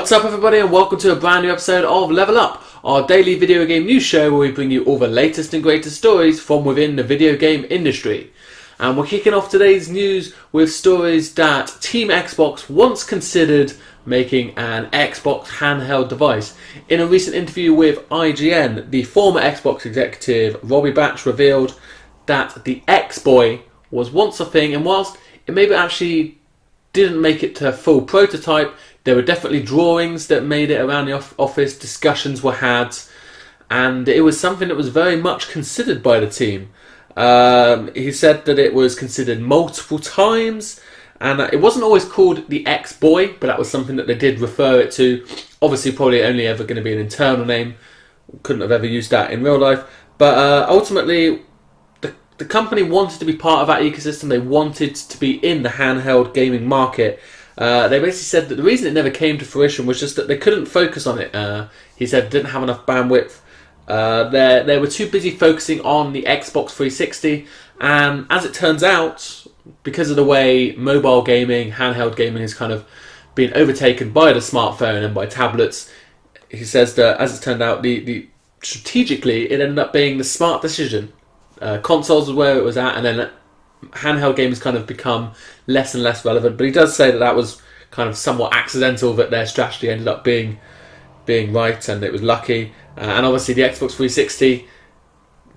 What's up everybody, and welcome to a brand new episode of Level Up, our daily video game news show where we bring you all the latest and greatest stories from within the video game industry. And we're kicking off today's news with stories that Team Xbox once considered making an Xbox handheld device. In a recent interview with IGN, the former Xbox executive Robbie Batch revealed that the X-Boy was once a thing, and whilst it maybe actually didn't make it to a full prototype, there were definitely drawings that made it around the office, discussions were had, and it was something that was very much considered by the team. He said that it was considered multiple times, and it wasn't always called the X-Boy, but that was something that they did refer it to. Obviously probably only ever going to be an internal name, couldn't have ever used that in real life, but ultimately the company wanted to be part of that ecosystem. They wanted to be in the handheld gaming market. They basically said that the reason it never came to fruition was just that they couldn't focus on it. He said didn't have enough bandwidth. They were too busy focusing on the Xbox 360, and as it turns out, because of the way mobile gaming, handheld gaming has kind of been overtaken by the smartphone and by tablets, he says that as it turned out, strategically it ended up being the smart decision. Consoles was where it was at, and then handheld games kind of become less and less relevant. But he does say that that was kind of somewhat accidental, that their strategy ended up being right, and it was lucky. And obviously the Xbox 360,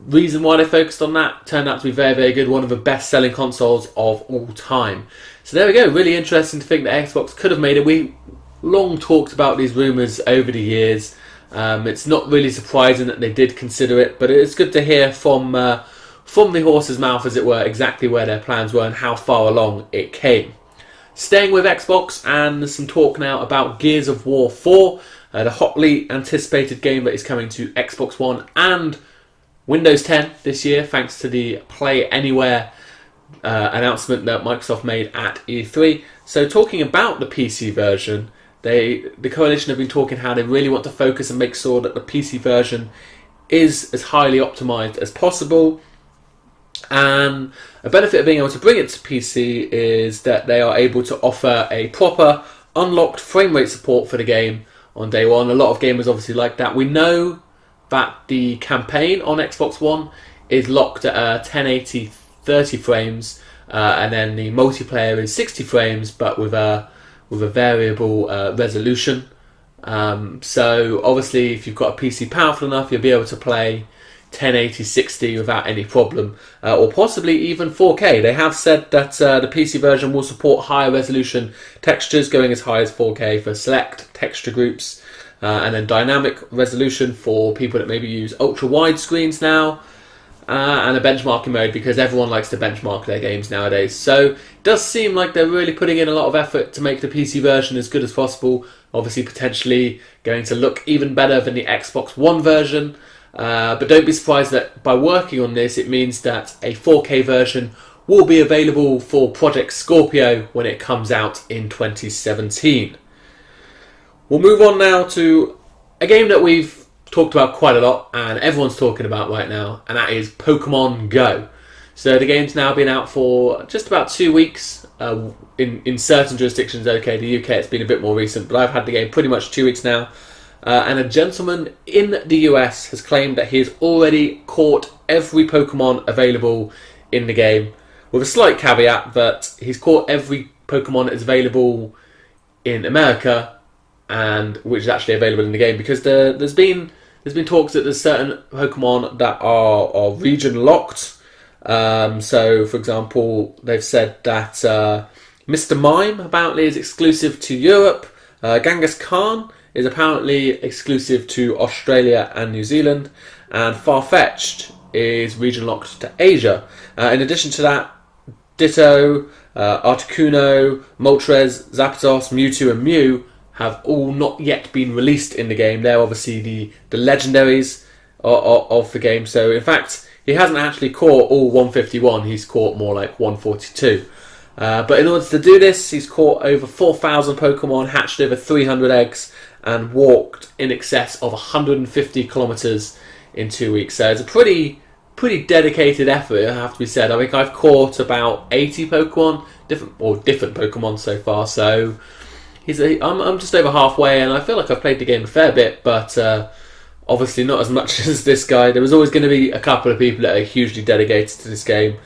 reason why they focused on that, turned out to be very, very good. One of the best-selling consoles of all time. So there we go. Really interesting to think that Xbox could have made it. We long talked about these rumours over the years. It's not really surprising that they did consider it, but it's good to hear from the horse's mouth, as it were, exactly where their plans were and how far along it came. Staying with Xbox, and there's some talk now about Gears of War 4, the hotly anticipated game that is coming to Xbox One and Windows 10 this year, thanks to the Play Anywhere announcement that Microsoft made at E3. So talking about the PC version, the coalition have been talking how they really want to focus and make sure that the PC version is as highly optimized as possible. And a benefit of being able to bring it to PC is that they are able to offer a proper unlocked frame rate support for the game on day one. A lot of gamers obviously like that. We know that the campaign on Xbox One is locked at 1080 30 frames, and then the multiplayer is 60 frames but with a variable resolution. So obviously if you've got a PC powerful enough, you'll be able to play 1080 60 without any problem, or possibly even 4K. They have said that the PC version will support higher resolution textures, going as high as 4K for select texture groups, and then dynamic resolution for people that maybe use ultra wide screens now, and a benchmarking mode, because everyone likes to benchmark their games nowadays. So it does seem like they're really putting in a lot of effort to make the PC version as good as possible. Obviously potentially going to look even better than the Xbox One version. But don't be surprised that by working on this, it means that a 4K version will be available for Project Scorpio when it comes out in 2017. We'll move on now to a game that we've talked about quite a lot and everyone's talking about right now, and that is Pokemon Go. So the game's now been out for just about 2 weeks. In certain jurisdictions, okay, the UK it's been a bit more recent, but I've had the game pretty much 2 weeks now. And a gentleman in the US has claimed that he has already caught every Pokemon available in the game, with a slight caveat that he's caught every Pokemon that is available in America, and which is actually available in the game, because there's been talks that there's certain Pokemon that are region locked. So for example, they've said that Mr. Mime apparently is exclusive to Europe. Genghis Khan is apparently exclusive to Australia and New Zealand, and Farfetch'd is region locked to Asia. In addition to that, Ditto, Articuno, Moltres, Zapdos, Mewtwo and Mew have all not yet been released in the game. They're obviously the legendaries of the game. So in fact, he hasn't actually caught all 151, he's caught more like 142. But in order to do this, he's caught over 4,000 Pokemon, hatched over 300 eggs, and walked in excess of 150 kilometers in 2 weeks. So it's a pretty dedicated effort, it have to be said. I think I've caught about 80 Pokemon, different Pokemon so far. So I'm just over halfway, and I feel like I've played the game a fair bit, but obviously not as much as this guy. There was always going to be a couple of people that are hugely dedicated to this game.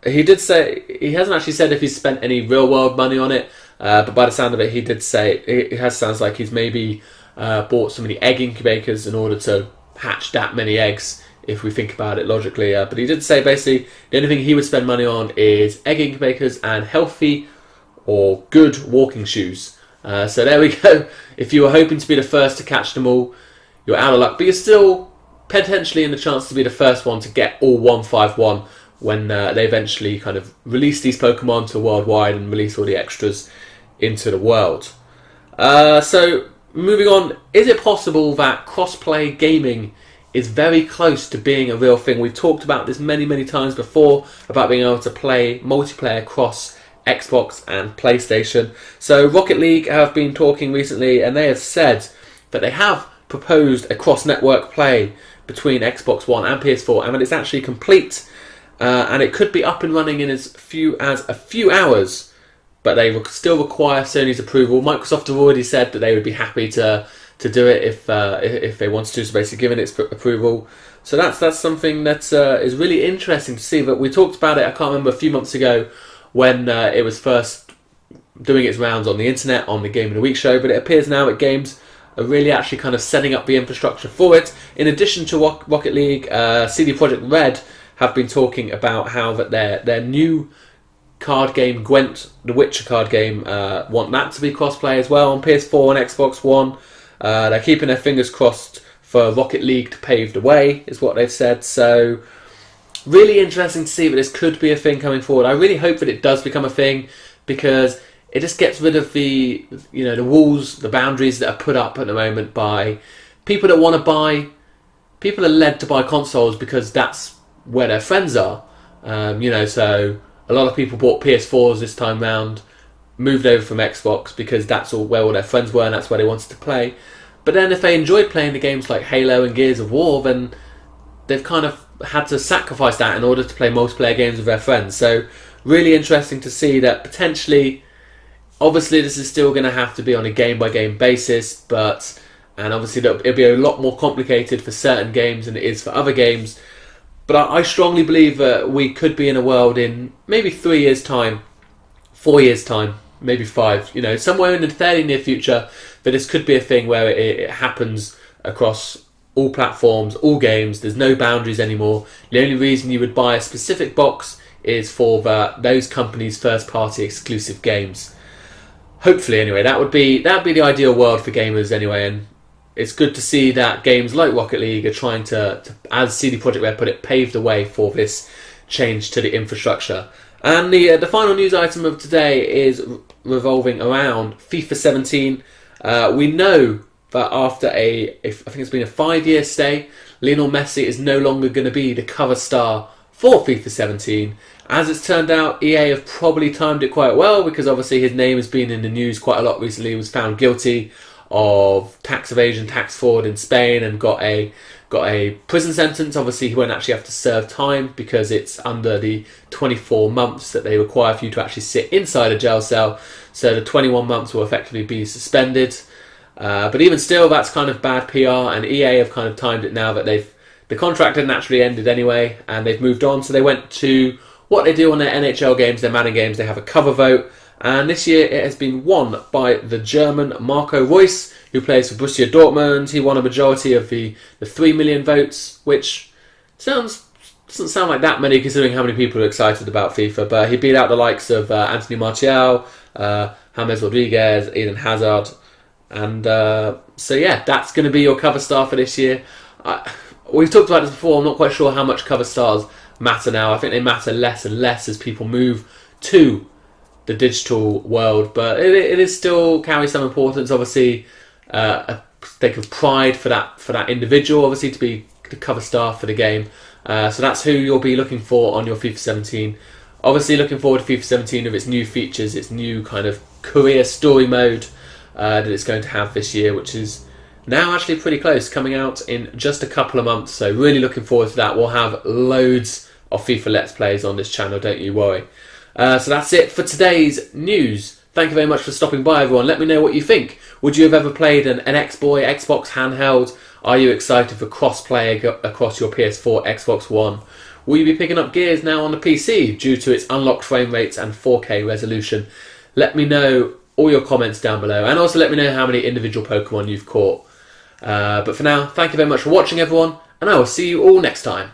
He did say he hasn't actually said if he's spent any real world money on it, but by the sound of it, he did say sounds like he's maybe bought so many egg incubators in order to hatch that many eggs, if we think about it logically. But he did say basically the only thing he would spend money on is egg incubators and healthy or good walking shoes. So there we go. If you were hoping to be the first to catch them all, you're out of luck, but you're still potentially in the chance to be the first one to get all 151 when they eventually kind of release these Pokemon to worldwide and release all the extras into the world. So moving on, is it possible that cross-play gaming is very close to being a real thing? We've talked about this many times before, about being able to play multiplayer across Xbox and PlayStation. So Rocket League have been talking recently, and they have said that they have proposed a cross-network play between Xbox One and PS4, and that it's actually complete, and it could be up and running in as few as a few hours, but they still require Sony's approval. Microsoft have already said that they would be happy to do it if they wanted to, so basically given its approval. So that's something that is really interesting to see. But we talked about it, I can't remember, a few months ago when it was first doing its rounds on the internet on the Game of the Week show, but it appears now that games are really actually kind of setting up the infrastructure for it. In addition to Rocket League, CD Projekt Red have been talking about how that their new card game, Gwent, the Witcher card game, want that to be cross-play as well on PS4 and Xbox One. They're keeping their fingers crossed for Rocket League to pave the way, is what they've said. So really interesting to see that this could be a thing coming forward. I really hope that it does become a thing, because it just gets rid of the walls, the boundaries that are put up at the moment by people that want to buy. People are led to buy consoles because that's where their friends are. So a lot of people bought PS4s this time round, moved over from Xbox because that's where all their friends were and that's where they wanted to play. But then if they enjoyed playing the games like Halo and Gears of War, then they've kind of had to sacrifice that in order to play multiplayer games with their friends. So really interesting to see that potentially, obviously this is still going to have to be on a game-by-game basis, and obviously it'll be a lot more complicated for certain games than it is for other games. But I strongly believe that we could be in a world in maybe 3 years' time, 4 years' time, maybe 5, somewhere in the fairly near future, that this could be a thing where it happens across all platforms, all games. There's no boundaries anymore. The only reason you would buy a specific box is for those companies' first-party exclusive games. Hopefully, anyway, that would be the ideal world for gamers anyway, and it's good to see that games like Rocket League are trying to, as CD Projekt Red put it, pave the way for this change to the infrastructure. And the final news item of today is revolving around FIFA 17. We know that after I think it's been a 5-year stay, Lionel Messi is no longer going to be the cover star for FIFA 17. As it's turned out, EA have probably timed it quite well, because obviously his name has been in the news quite a lot recently. He was found guilty of tax evasion, tax fraud in Spain, and got a prison sentence. Obviously he won't actually have to serve time because it's under the 24 months that they require for you to actually sit inside a jail cell. So the 21 months will effectively be suspended. But even still, that's kind of bad PR, and EA have kind of timed it now that the contract had naturally ended anyway, and they've moved on. So they went to what they do on their NHL games, their Madden games. They have a cover vote, and this year it has been won by the German Marco Reus, who plays for Borussia Dortmund. He won a majority of the 3 million votes, which doesn't sound like that many considering how many people are excited about FIFA, but he beat out the likes of Anthony Martial, James Rodriguez, Eden Hazard, and so yeah, that's going to be your cover star for this year. We've talked about this before. I'm not quite sure how much cover stars matter now. I think they matter less and less as people move to the digital world, but it is still carries some importance. Obviously, a stake of pride for that individual, obviously, to be the cover star for the game. So that's who you'll be looking for on your FIFA 17. Obviously, looking forward to FIFA 17 with its new features, its new kind of career story mode that it's going to have this year, which is now actually pretty close, coming out in just a couple of months. So really looking forward to that. We'll have loads of FIFA Let's Plays on this channel, don't you worry. So that's it for today's news. Thank you very much for stopping by, everyone. Let me know what you think. Would you have ever played an Xbox handheld? Are you excited for cross-play across your PS4, Xbox One? Will you be picking up Gears now on the PC due to its unlocked frame rates and 4K resolution? Let me know all your comments down below, and also let me know how many individual Pokemon you've caught. But for now, thank you very much for watching, everyone, and I will see you all next time.